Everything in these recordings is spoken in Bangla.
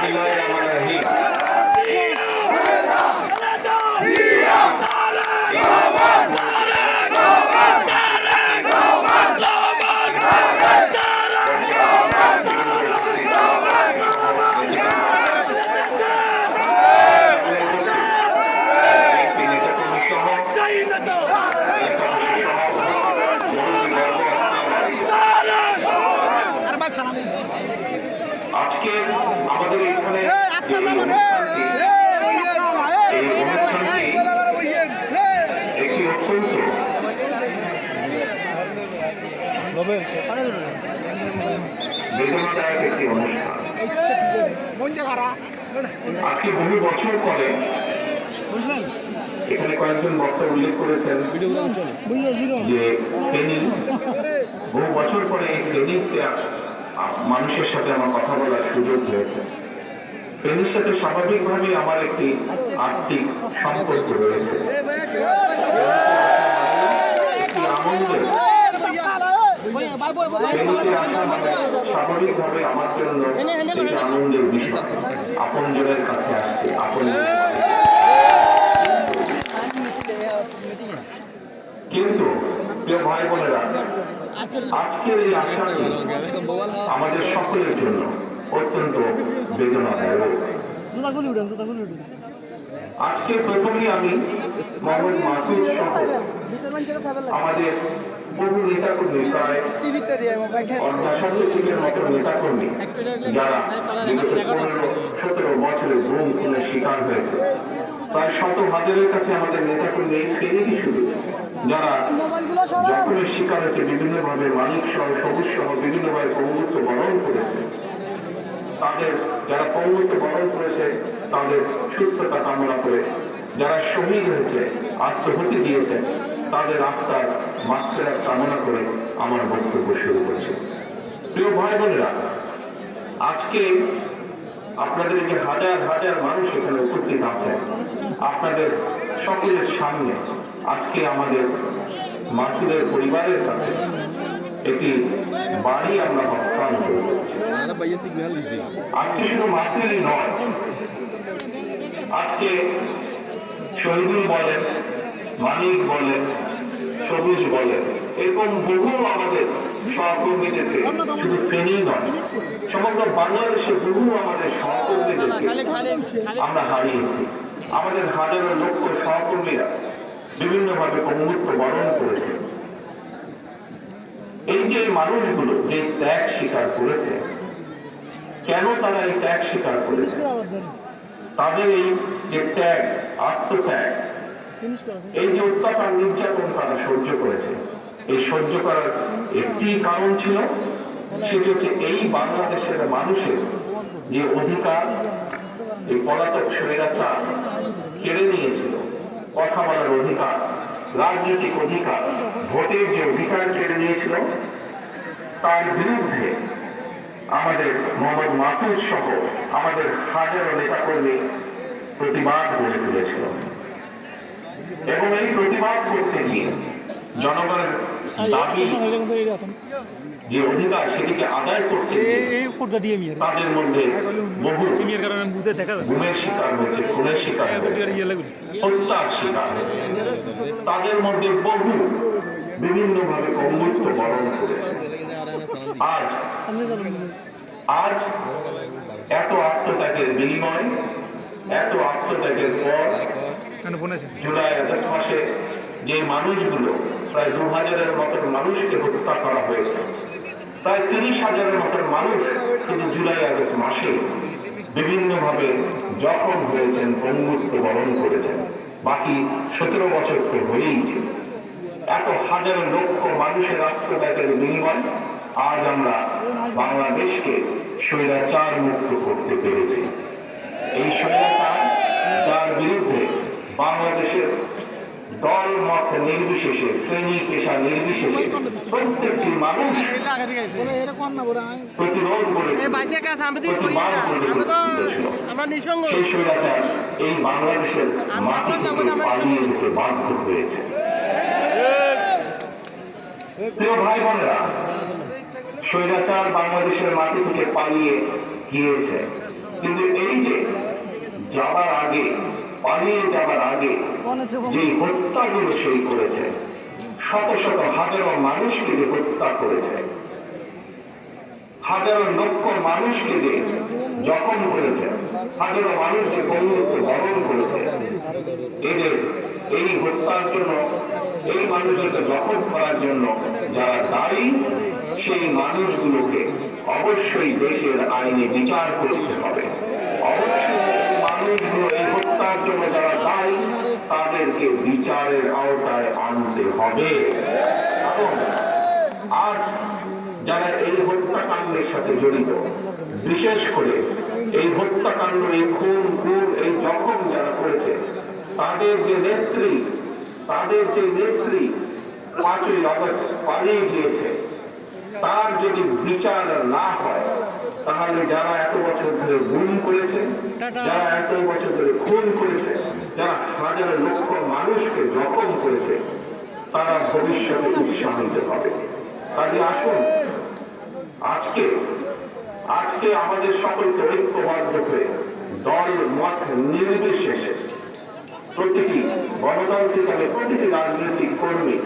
বিসমিল্লাহিররহমানিররহিম। আজকে আমাদের এখানে এই অনুষ্ঠানটি একটি অত্যন্ত বেদনাদায়ক একটি অনুষ্ঠান। আজকে বহু বছর পরে এখানে কয়েকজন বক্তা উল্লেখ করেছেন যে ফেনী, বহু বছর পরে এই ফেনীতে মানুষের সাথে আমার কথা বলার সুযোগ হয়েছে। ফেনীর সাথে স্বাভাবিকভাবেই আমার একটি আত্মিক সম্পর্ক রয়েছে। একটি আনন্দের ফেনীতে আসা মানে স্বাভাবিকভাবে আমার জন্য একটি আনন্দের বিষয়। আপনজনের কাছে আসছে, কিন্তু প্রিয় ভাই বোনেরা, আজকের এই আশাটি আমাদের সকলের জন্য অত্যন্ত বেদনাদায়ক। আজকে প্রথমেই আমি মোহাম্মদ মাসুদ সহ আমাদের বহু নেতাকর্মী, প্রায় 65-টির মতো নেতাকর্মী যারা বিগত 15-17 বছরে গুম খুনের শিকার হয়েছে, প্রায় 100,000-এর কাছে আমাদের নেতাকর্মী এই শ্রেণীরই শুধু যারা জখমের শিকার হয়েছে, বিভিন্নভাবে মানিক সহ সবুজ সহ বিভিন্নভাবে পঙ্গুত্ব বরণ করেছে। তাদের যারা পঙ্গুত্ব বরণ করেছে তাদের সুস্থতা কামনা করে, যারা শহীদ হয়েছে, আত্মহতি দিয়েছে, তাদের আত্মার মাত্রা কামনা করে আমার বক্তব্য শুরু করছে। প্রিয় ভাই বোনেরা, আজকে আপনাদের যে হাজার হাজার মানুষ এখানে উপস্থিত আছে, আপনাদের সকলের সামনে আজকে আমাদের মাসুদের পরিবারের কাছে একটি বাড়ি আমরা হস্তান্তর করছি। আজকে শুধু মাসুদই নয়, আজকে শহীদুল বলেন, মানিক বলেন, সবুজ বলেন, এরকম বহু আমাদের সহকর্মীদেরকে শুধু ফেনী নয়, সমগ্র বাংলাদেশে বহু আমাদের সহকর্মীদেরকে আমরা হারিয়েছি। আমাদের হাজারো লক্ষ সহকর্মীরা বিভিন্নভাবে পঙ্গুত্ব বরণ করেছে। এই যে মানুষগুলো যে ত্যাগ স্বীকার করেছে, কেন তারা এই ত্যাগ স্বীকার করেছে? তাদের এই যে ত্যাগ, আত্মত্যাগ, এই যে অত্যাচার নির্যাতন তারা সহ্য করেছে, এই সহ্য করার একটি কারণ ছিল, সেটি হচ্ছে এই বাংলাদেশের মানুষের যে অধিকার এই পলাতক স্বৈরাচার কেড়ে নিয়েছিল, কথা বলার অধিকার, রাজনৈতিক অধিকার, ভোটের যে অধিকার কেড়ে নিয়েছিল, তার বিরুদ্ধে আমাদের মোহাম্মদ মাসুদ সহ আমাদের হাজারো নেতাকর্মী প্রতিবাদ গড়ে তুলেছিল। এবং এই প্রতিবাদ করতে গিয়ে জনগণের দাবি যে অধিকার, সেটিকে আদায় করতে তাদের মধ্যে বহু গুমের শিকার হয়েছে, খুনের শিকার হয়েছে, হত্যার শিকার হয়েছে। তাদের মধ্যে বহু বিভিন্নভাবে পঙ্গুত্ব বরণ করেছে। আজ এত আত্মত্যাগের বিনিময়, এত আত্মত্যাগের পর জুলাই আগস্ট মাসে যে মানুষগুলো, প্রায় 2000-এর মতন মানুষকে হত্যা করা হয়েছে, প্রায় 30,000-এর মতন মানুষ কিন্তু জুলাই আগস্ট মাসে বিভিন্নভাবে জখম হয়েছেন, পঙ্গুত্ব বরণ করেছেন। বাকি 17 বছর তো হয়েই ছিল। এত হাজার লক্ষ মানুষের আত্মত্যাগের বিনিময় আজ আমরা বাংলাদেশকে স্বৈরাচার মুক্ত করতে পেরেছি। এই স্বৈরাচার, যার বিরুদ্ধে বাংলাদেশের দল মত নির্বিশেষে, শ্রেণী পেশা নির্বিশেষে প্রত্যেকটি মানুষ প্রতিরোধ করেছে, প্রতিবাদ করেছিল। সেই স্বৈরাচার এই বাংলাদেশের মাটি থেকে পালিয়ে যেতে বাধ্য হয়েছে। প্রিয় ভাই বোনেরা, স্বৈরাচার বাংলাদেশের মাটি থেকে পালিয়ে গিয়েছে, কিন্তু এই যে যাবার আগে, পালিয়ে যাবার আগে যে হত্যাগুলো সেই করেছে, শত শত হাজারো মানুষকে যে হত্যা করেছে, হাজারো লক্ষ মানুষকে যে জখম করেছে, হাজারো মানুষ যে বন্ধুত্ব বরণ করেছে, এদের এই হত্যার জন্য, এই মানুষদেরকে জখম করার জন্য যারা দায়ী, সেই মানুষগুলোকে অবশ্যই দেশের আইনে বিচার করতে হবে। অবশ্যই এই মানুষগুলো, এই হত্যার জন্য যারা দায়ী, তাদেরকে বিচারের আওতায় আনতে হবে। কারণ আজ যারা এই হত্যাকাণ্ডের সাথে জড়িত, বিশেষ করে এই হত্যাকাণ্ড, এই খুন, এই জখম যারা করেছে, তাদের যে নেত্রী 5ই আগস্ট পালিয়ে গিয়েছে, তার যদি বিচার না হয়, তাহলে যারা এত বছর ধরে গুম করেছে, যারা এত বছর ধরে খুন করেছে, যারা হাজার লক্ষ মানুষকে জখম করেছে, তারা ভবিষ্যতে উৎসাহিত হবে। কাজে আসুন, আজকে আমাদের সকলকে ঐক্যবদ্ধ হয়ে দল মত নির্বিশেষে প্রতিটি গণতান্ত্রিক, প্রতিটি রাজনৈতিক কর্মী,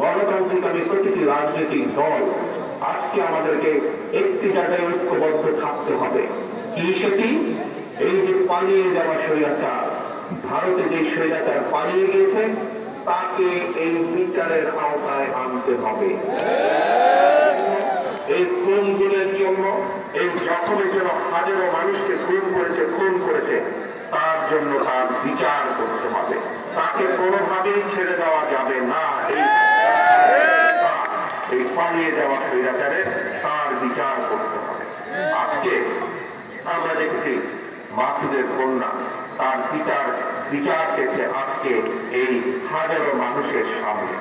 গণতান্ত্রিক, প্রতিটি রাজনৈতিক দল, আজকে আমাদেরকে একটি জায়গায় ঐক্যবদ্ধ থাকতে হবে। কি সেটি? এই যে পালিয়ে যাওয়া স্বৈরাচার, ভারতে যে স্বৈরাচার পালিয়ে গিয়েছে, তাকে এই বিচারের আওতায় আনতে হবে। এই খুনগুলোর জন্য, এই জখমের জন্য হাজারো মানুষকে খুন করেছে, তার জন্য তার বিচার করতে হবে। তাকে কোনোভাবেই ছেড়ে দেওয়া যাবে না। এই পালিয়ে যাওয়া স্বৈরাচারের তার বিচার করতে হবে। আজকে আমরা দেখেছি মাসুদের কন্যা তার বিচার চেয়েছে আজকে এই হাজারো মানুষের সামনে।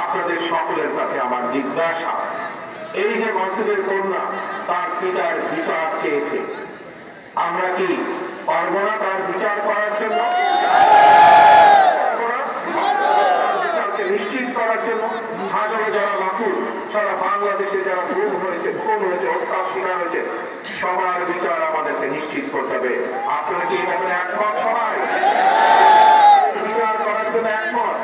আপনাদের সকলের কাছে আমার জিজ্ঞাসা, এই যে মাসুদের কন্যা তার পিতার বিচার চেয়েছে, আমরা কি পারবো না তার বিচার করার জন্য, বিচারকে নিশ্চিত করার জন্য? হাজারো যারা মাসুদ সারা বাংলাদেশে যারা গুম হয়েছে, খুন হয়েছে, হত্যার শিকার হয়েছে, সবার বিচার আমাদেরকে নিশ্চিত করতে হবে। আপনারা কি এই ব্যাপারে একমত? সবাই বিচার করার জন্য একমত?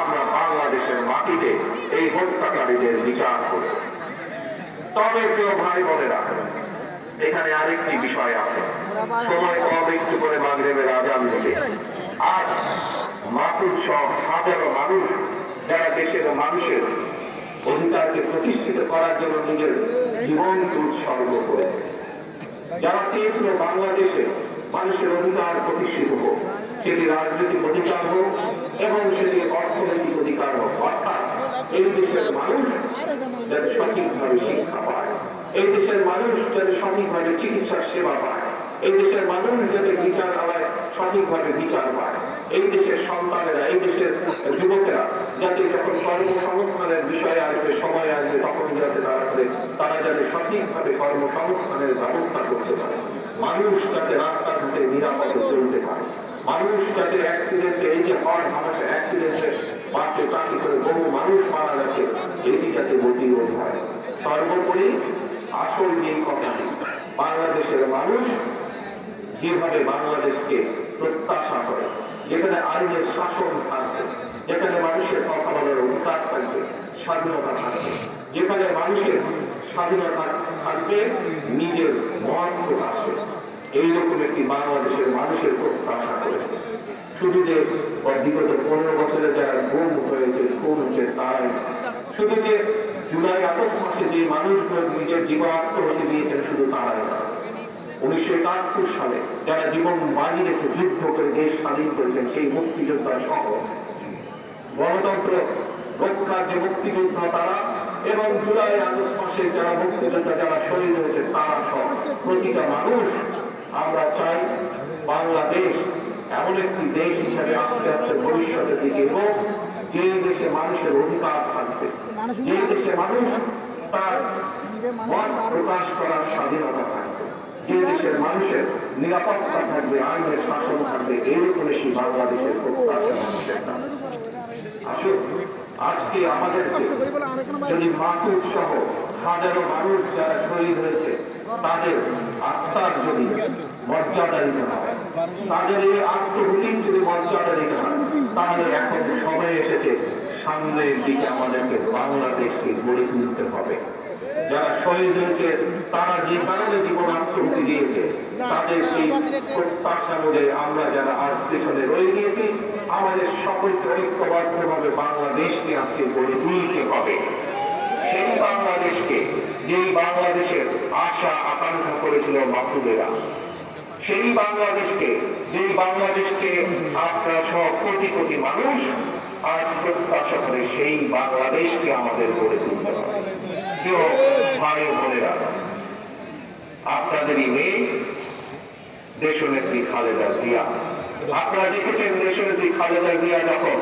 আমরা বাংলাদেশের মাটিতে এই হত্যাকারীদের বিচার করব। তবে প্রিয় ভাই বোনেরা, এখানে আরেকটি বিষয় আছে। সময় কম, একটু করে মাগরিবের আযান দিবে। আজ মাসুদ সহ হাজারো মানুষ যারা দেশের মানুষের অধিকারকে প্রতিষ্ঠিত করার জন্য নিজের জীবনকে উৎসর্গ করেছে, যারা চেয়েছিল বাংলাদেশে মানুষের অধিকার প্রতিষ্ঠিত হোক, সেটি রাজনৈতিক অধিকার হোক এবং সেটি অর্থনৈতিক অধিকার হোক, অর্থাৎ এই দেশের মানুষ যাতে সঠিকভাবে শিক্ষা পায়, এই দেশের মানুষ যাতে সঠিকভাবে চিকিৎসার সেবা পায়, এই দেশের মানুষ যাতে বিচারালয়ে সঠিকভাবে বিচার পায়, এই দেশের সন্তানেরা, এই দেশের যুবকেরা যাতে যখন কর্মসংস্থানের বিষয়ে আসবে, সময় আসবে, তখন যাতে তারা যাতে সঠিকভাবে কর্মসংস্থানের ব্যবস্থা করতে পারে, মানুষ যাতে রাস্তাঘাটে নিরাপদে চলতে পারে, মানুষ যাতে অ্যাক্সিডেন্টে, এই যে হর হামেশা অ্যাক্সিডেন্টে বাসে ট্রাকে করে বহু মানুষ মারা গেছে, এটি যাতে প্রতিরোধ হয়। সর্বোপরি আসল যেই কথাটি, বাংলাদেশের মানুষ যেভাবে বাংলাদেশকে প্রত্যাশা করে, যেখানে আইনের শাসন থাকবে, যেখানে মানুষের কথা বলার অধিকার থাকবে, স্বাধীনতা থাকবে, যেখানে মানুষের স্বাধীনতা থাকবে নিজের মত প্রকাশে, এইরকম একটি বাংলাদেশের মানুষের প্রত্যাশা করেছে। শুধু যে বিগত 15 বছরে যারা গুম হয়েছে, খুন হচ্ছে তারাই, শুধু যে জুলাই আগস্ট মাসে যে মানুষগুলো নিজের জীবন আত্মহত্যা দিয়েছেন শুধু তারাই না, 1971 সালে যারা জীবন বাজি রেখে যুদ্ধ করে দেশ স্বাধীন করেছেন, সেই মুক্তিযোদ্ধা সহ গণতন্ত্র রক্ষার যে মুক্তিযোদ্ধা তারা, এবং জুলাই আগস্ট মাসে যারা মুক্তিযোদ্ধা যারা শহীদ হয়েছে তারা সহ প্রতিটা মানুষ, আমরা চাই বাংলাদেশ এমন একটি দেশ হিসাবে আস্তে আস্তে ভবিষ্যতের দিকে হোক, যে দেশে মানুষের অধিকার থাকবে, যে দেশে মানুষ তার মত প্রকাশ করার স্বাধীনতা থাকবে, যে দেশের মানুষের নিরাপত্তা থাকবে, আইনের শাসন থাকবে, এরকম একটি বাংলাদেশের প্রত্যাশা মানুষের কাছে। আসুন, আজকে আমাদেরকে যদি মাসুদ সহ হাজারো মানুষ যারা শহীদ হয়েছে তাদের আত্মার যদি মর্যাদা দিতে হয়, তাদের এই আত্মহুতির যদি মর্যাদা দিতে হয়, তাহলে এখন সময় এসেছে সামনের দিকে আমাদেরকে বাংলাদেশকে গড়ে তুলতে হবে। যারা শহীদ হয়েছে তারা যে কারণে জীবন আত্মহুতি দিয়েছে, তাদের সেই প্রত্যাশা অনুযায়ী আমরা যারা আজ পেছনে রয়ে গিয়েছি, আমাদের সকলকে ঐক্যবদ্ধভাবে বাংলাদেশকে আজকে গড়ে তুলতে হবে। সেই বাংলাদেশকে, যেই বাংলাদেশের আশা আকাঙ্ক্ষা করেছিল মাসুদেরা, সেই বাংলাদেশকে, যেই বাংলাদেশকে আপনারা সহ কোটি কোটি মানুষ আজ প্রত্যাশা করে, সেই বাংলাদেশকে আমাদের গড়ে তুলতে হবে। প্রিয় ভাই বোনেরা, আপনাদেরই মেয়ে দেশনেত্রী খালেদা জিয়া, আপনারা দেখেছেন দেশনেত্রী খালেদা জিয়া যখন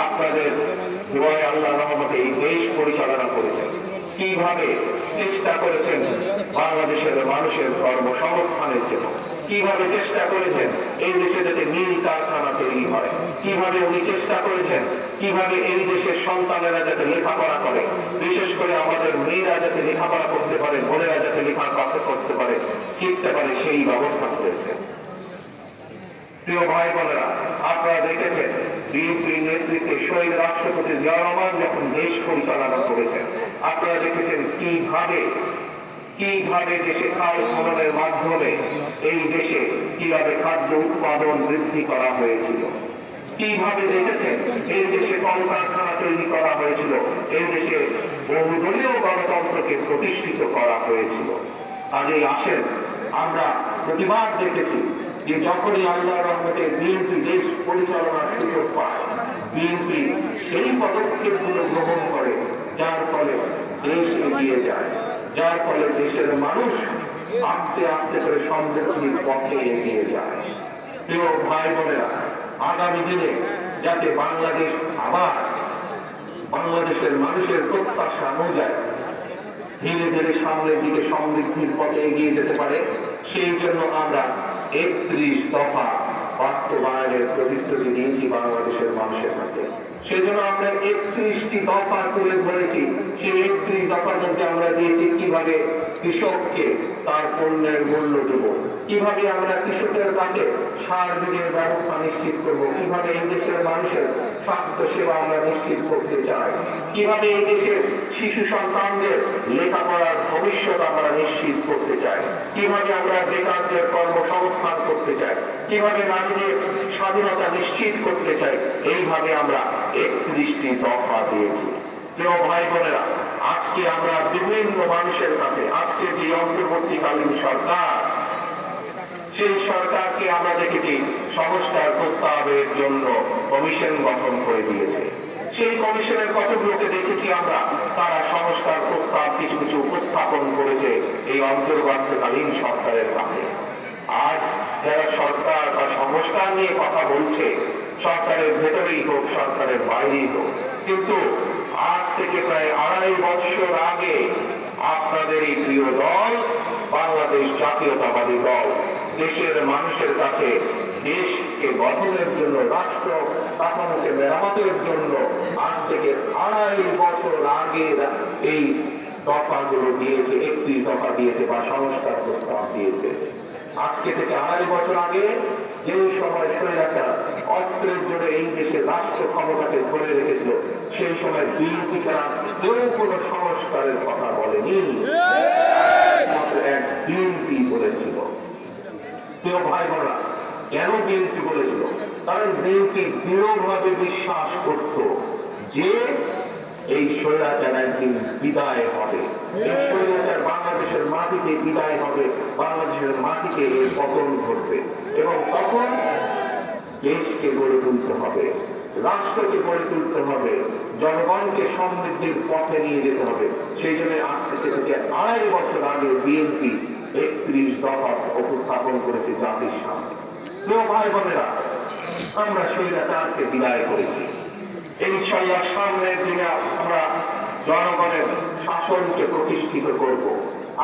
আপনাদের দোয়ায় আল্লাহ রহমতে এই দেশ পরিচালনা করেছেন, কিভাবে চেষ্টা করেছেন বাংলাদেশের মানুষের কর্মসংস্থানের জন্য, কিভাবে চেষ্টা করেছেন এই দেশে যাতে নীল কারখানা তৈরি হয়, কিভাবে উনি চেষ্টা করেছেন কিভাবে এই দেশের সন্তানেরা যাতে লেখাপড়া করে, বিশেষ করে আমাদের মেয়েরা যাতে লেখাপড়া করতে পারে, বোনেরা যাতে লেখাপড়া করতে পারে, শিখতে পারে, সেই ব্যবস্থা করেছেন। প্রিয় ভাই বোনেরা, আপনারা দেখেছেন বিএনপির নেতৃত্বে শহীদ রাষ্ট্রপতি জিয়াউর রহমান যখন দেশ পরিচালনা করেছেন, আপনারা দেখেছেন কিভাবে দেশে খাল খননের মাধ্যমে এই দেশে কিভাবে খাদ্য উৎপাদন বৃদ্ধি করা হয়েছিল, কিভাবে দেখেছেন এই দেশে কলকারখানা তৈরি করা হয়েছিল, এই দেশে বহুদলীয় গণতন্ত্রকে প্রতিষ্ঠিত করা হয়েছিল। কাজেই আসেন, আমরা প্রতিবার দেখেছি যে যখনই আল্লাহর রহমতে বিএনপি দেশ পরিচালনার সুযোগ পায়, বিএনপি সেই পদক্ষেপগুলো গ্রহণ করে যার ফলে দেশ এগিয়ে যায়, যার ফলে দেশের মানুষ আস্তে আস্তে করে সমৃদ্ধির পথে এগিয়ে যায়। প্রিয় ভাই বোনেরা, আগামী দিনে যাতে বাংলাদেশ আবার বাংলাদেশের মানুষের প্রত্যাশা অনুযায়ী ধীরে ধীরে সামনের দিকে সমৃদ্ধির পথে এগিয়ে যেতে পারে, সেই জন্য আমরা 31 দফা বাস্তবায়নের প্রতিশ্রুতি দিয়েছি বাংলাদেশের মানুষের কাছে। সেই জন্য আমরা 31টি দফা তুলে ধরেছি। সেই 31 দফার মধ্যে আমরা দিয়েছি কিভাবে কৃষককে তার পণ্যের মূল্য দেব, কিভাবে আমরা কৃষকের কাছে সার বীজের ব্যবস্থা নিশ্চিত করব, কিভাবে এই দেশের মানুষের স্বাস্থ্য সেবা আমরা নিশ্চিত করতে চাই, কিভাবে এই দেশের শিশু সন্তানদের লেখাপড়ার ভবিষ্যৎ আমরা নিশ্চিত করতে চাই, কিভাবে আমরা বেকারদের কর্মসংস্থান করতে চাই, কিভাবে নারীদের স্বাধীনতা নিশ্চিত করতে চাই। এইভাবে আমরা 31টি দফা দিয়েছি। প্রিয় ভাই বোনেরা, আজকে আমরা বিভিন্ন মানুষের কাছে, আজকে যে অন্তর্বর্তীকালীন সরকার, সেই সরকারকে আমরা দেখেছি সংস্কার প্রস্তাবের জন্য কমিশন গঠন করে দিয়েছে। সেই কমিশনের কতগুলোকে দেখেছি আমরা, তারা সংস্কার প্রস্তাব কিছু কিছু উপস্থাপন করেছে এই অন্তর্বর্তীকালীন সরকারের কাছে। আজ যারা সরকার বা সংস্কার নিয়ে কথা বলছে, সরকারের ভেতরেই হোক সরকারের বাইরেই হোক, কিন্তু আজ থেকে প্রায় 2.5 বছর আগে আপনাদের এই প্রিয় দল বাংলাদেশ জাতীয়তাবাদী দল দেশের মানুষের কাছে দেশকে গঠনের জন্য, রাষ্ট্র কাঠামোকে মেরামতের জন্য আজ থেকে 2.5 বছর আগে এই দফাগুলো দিয়েছে, 31 দফা দিয়েছে বা সংস্কার প্রস্তাব দিয়েছে। আজকে থেকে 2.5 বছর আগে যে সময় স্বৈরাচার অস্ত্রের জোরে এই দেশের রাষ্ট্র ক্ষমতাকে ধরে রেখেছিল, সেই সময় বিএনপি ছাড়া কেউ কোনো সংস্কারের কথা বলেনি, মাত্র এক বিএনপি বলেছিল। কেউ ভাই বোনেরা, কেন বিএনপি বলেছিল? কারণ বিএনপি দৃঢ়ভাবে বিশ্বাস করত যে এই স্বৈরাচার একদিন বিদায় হবে, এই স্বৈরাচার বাংলাদেশের মাটিতে বিদায় হবে, বাংলাদেশের মাটিতে এর পতন ঘটবে, এবং তখন দেশকে গড়ে তুলতে হবে, রাষ্ট্রকে গড়ে তুলতে হবে, জনগণকে সমৃদ্ধির পথে নিয়ে যেতে হবে। সেই জন্য আজ থেকে 2.5 বছর আগে বিএনপি 31 দফা উপস্থাপন করেছে জাতির সামনে। প্রিয় ভাই বোনেরা, আমরা স্বৈরাচারকে বিদায় করেছি। ইনশাআল্লাহ সামনের দিনে আমরা জনগণের শাসনকে প্রতিষ্ঠিত করব।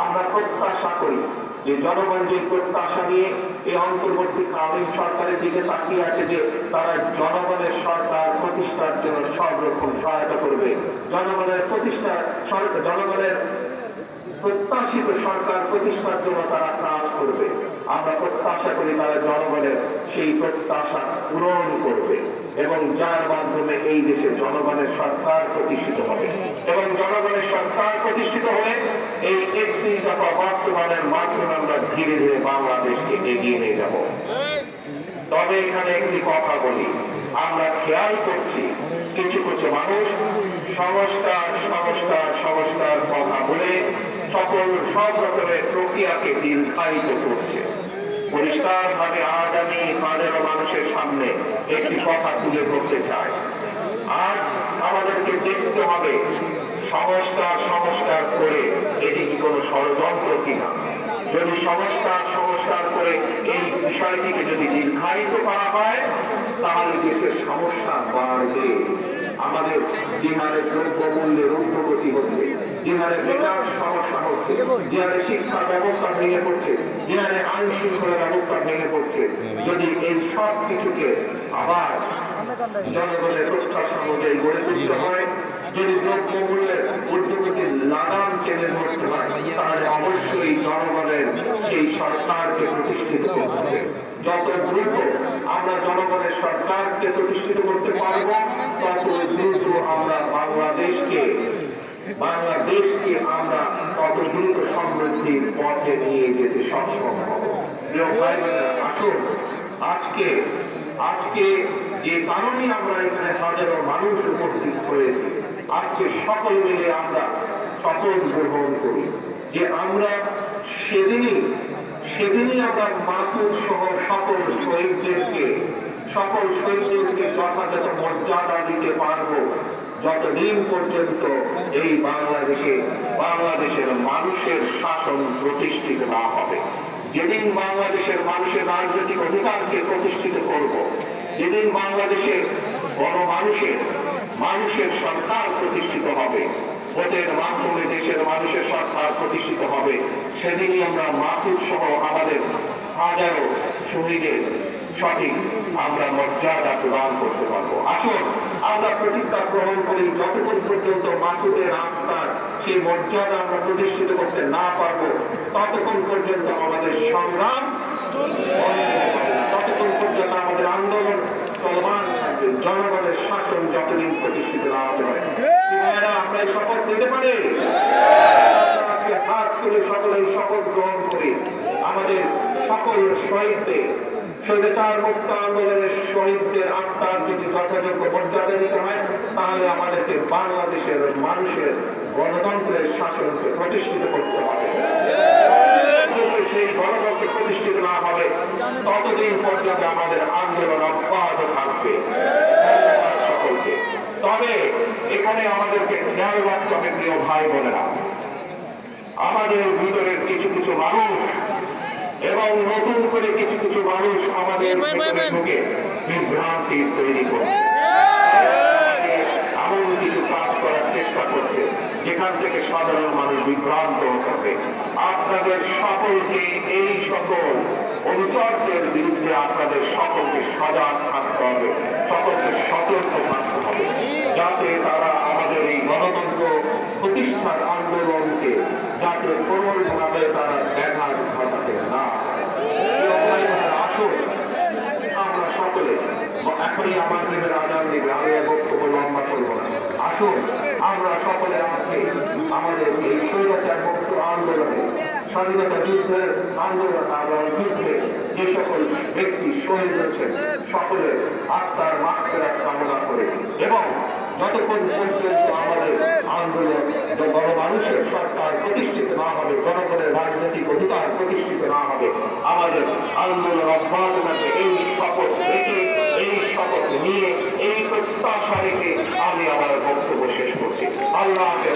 আমরা প্রত্যাশা করি যে জনগণ যে প্রত্যাশা নিয়ে এই অন্তর্বর্তীকালীন সরকারের দিকে তাকিয়ে আছে, যে তারা জনগণের সরকার প্রতিষ্ঠার জন্য সব রকম সহায়তা করবে, জনগণের প্রত্যাশিত সরকার প্রতিষ্ঠার জন্য তারা কাজ করবে। আমরা প্রত্যাশা করি তারা জনগণের সেই প্রত্যাশা পূরণ করবে এবং যার মাধ্যমে এই দেশের জনগণের সরকার প্রতিষ্ঠিত হবে এবং জনগণের সরকার প্রতিষ্ঠিত হলে এই 31 দফা বাস্তবায়নের মাধ্যমে আমরা ধীরে ধীরে বাংলাদেশকে এগিয়ে নিয়ে যাব। তবে এখানে একটি কথা বলি, আমরা খেয়াল করছি কিছু কিছু মানুষ সংস্কার সংস্কার সংস্কার কথা বলে সব রকমের প্রক্রিয়াকে দীর্ঘায়িত করছে। পরিষ্কার ভাবে আজ আমি হাজারো মানুষের সামনে একটি কথা তুলে ধরতে চাই। আজ আমাদেরকে দেখতে হবে সংস্কার সংস্কার করে এটি কি কোনো ষড়যন্ত্র কিনা। যদি সংস্কার করে এই বিষয়টিকে যদি দীর্ঘায়িত করা হয় তাহলে দেশের সমস্যা বাড়বে। আমাদের যে হারে দ্রব্য মূল্যের ঊর্ধ্বগতি হচ্ছে, যে হারে বেকার সমস্যা হচ্ছে, যে হারে শিক্ষা ব্যবস্থা ভেঙে পড়ছে, যে হারে আইন শৃঙ্খলা ব্যবস্থা ভেঙে পড়ছে, যদি এই সব কিছুকে আবার জনগণের প্রত্যাশা অনুযায়ী গড়ে তুলতে হয়, যদি দ্রব্য মূল্যের ঊর্ধ্বগতির লাগাম টেনে ধরতে হয় তাহলে অবশ্যই জনগণের সেই সরকারকে প্রতিষ্ঠিত করতে হবে। যত দ্রুত আমরা জনগণের সরকারকে প্রতিষ্ঠিত করতে পারবো তত দ্রুত আমরা বাংলাদেশকে আমরা তত দ্রুত সমৃদ্ধির পথে নিয়ে যেতে সক্ষম হব। প্রিয় ভাই বোনেরা, আসুন আজকে যে কারণে আমরা এখানে হাজারো মানুষ উপস্থিত হয়েছি, আজকে সকল মিলে আমরা শপথ গ্রহণ করি যে আমরা সেদিনই আমরা মাসুদ সহ সকল শহীদদেরকে যথাযথ মর্যাদা দিতে পারবো যতদিন পর্যন্ত এই বাংলাদেশের মানুষের শাসন প্রতিষ্ঠিত না হবে। যেদিন বাংলাদেশের মানুষের রাজনৈতিক অধিকারকে প্রতিষ্ঠিত করব, যেদিন বাংলাদেশের মানুষের সরকার প্রতিষ্ঠিত হবে, ভোটের মাধ্যমে দেশের মানুষের সরকার প্রতিষ্ঠিত হবে, সেদিনই আমরা মাসুদ সহ আমাদের হাজারো শহীদের সঠিক আমরা মর্যাদা প্রদান করতে পারবো। আসুন আমরা প্রতিজ্ঞা গ্রহণ করি, যতক্ষণ পর্যন্ত মাসুদের আত্মার সেই মর্যাদা আমরা প্রতিষ্ঠিত করতে না পারবো ততক্ষণ পর্যন্ত আমাদের সংগ্রাম, ততক্ষণ পর্যন্ত আমাদের আন্দোলন চলমান থাকবে। জনগণের শাসন যতদিন প্রতিষ্ঠিত না হতে পারে। আমরা এই শপথ নিতে পারি। আজকে হাত তুলে সকলেই শপথ গ্রহণ করি আমাদের সকল স্বৈরাচার মুক্ত আন্দোলনের শহীদদের আত্মার যদি যথাযোগ্য মর্যাদা দিতে হয় তাহলে আমাদেরকে বাংলাদেশের মানুষের গণতন্ত্রের শাসনকে প্রতিষ্ঠিত করতে হবে। সেই গণতন্ত্র প্রতিষ্ঠিত না হবে ততদিন পর্যন্ত আমাদের আন্দোলন অব্যাহত থাকবে। সকলকে তবে এখানে আমাদেরকে খেয়াল রাখতে হবে, প্রিয় ভাই বোনেরা, আমাদের ভিতরের কিছু কিছু মানুষ এবং নতুন করে কিছু কিছু মানুষ আমাদের ভিতরে ঢুকে বিভ্রান্তি তৈরি করছে, এমন কিছু কাজ করার চেষ্টা করছে যেখান থেকে সাধারণ মানুষ বিভ্রান্ত হবে। আপনাদের সকলকে এই সকল অনুচরদের বিরুদ্ধে আপনাদের সকলকে সজাগ থাকতে হবে, সকলকে সতর্ক থাকতে হবে, যাতে তারা আমাদের এই গণতন্ত্র প্রতিষ্ঠার আন্দোলনকে যাতে কোনোভাবে তারা ব্যাঘাত ঘটাতে না। আসুন আমরা সকলে, এখনই আমার দেবের আজান দিবে, আমি বক্তব্য লম্বা করবো না। আসুন আমরা সকলে আজকে আমাদের এই স্বৈরাচার মুক্ত আন্দোলনে, স্বাধীনতা যুদ্ধের যুদ্ধে যে সকল ব্যক্তি শহীদ হয়েছেন সকলের আত্মার মাগফিরাত কামনা করে এবং যতক্ষণ পর্যন্ত আমাদের আন্দোলন গণমানুষের সরকার প্রতিষ্ঠিত না হবে, জনগণের রাজনৈতিক অধিকার প্রতিষ্ঠিত না হবে, আমাদের আন্দোলন অব্যাহত থাকবে। এই শপথ রেখে, এই শপথ নিয়ে, এই প্রত্যাশা রেখে আমি আমার বক্তব্য শেষ করছি। আল্লাহকে